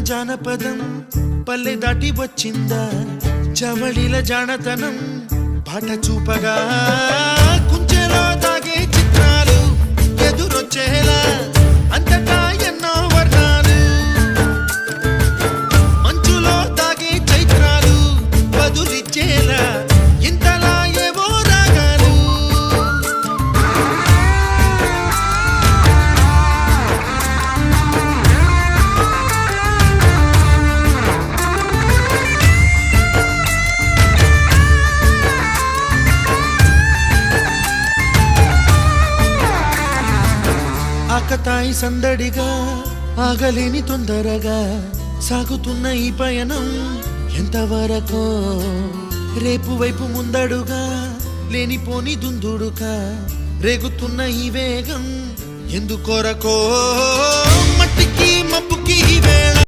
జానపదం పల్లె దాటి వచ్చిందా చవళిల జానతనం పాట చూపగా కుంచెలో దాగే చిత్రాలు ఎదురొచ్చేలా అంతటా ఎన్నో వర్ణాలు మంచులో దాగే చైత్రాలు బదులిచ్చేలా ఇంతలా ఏవో రాగాలు ఆకతాయి సందడిగా ఆగలేని తొందరగా సాగుతున్న ఈ పయనం ఎంతవరకో రేపు వైపు ముందడుగా లేనిపోని దుందుడుగా రేగుతున్న ఈ వేగం ఎందుకొరకో మట్టికి మబ్బుకి వేళ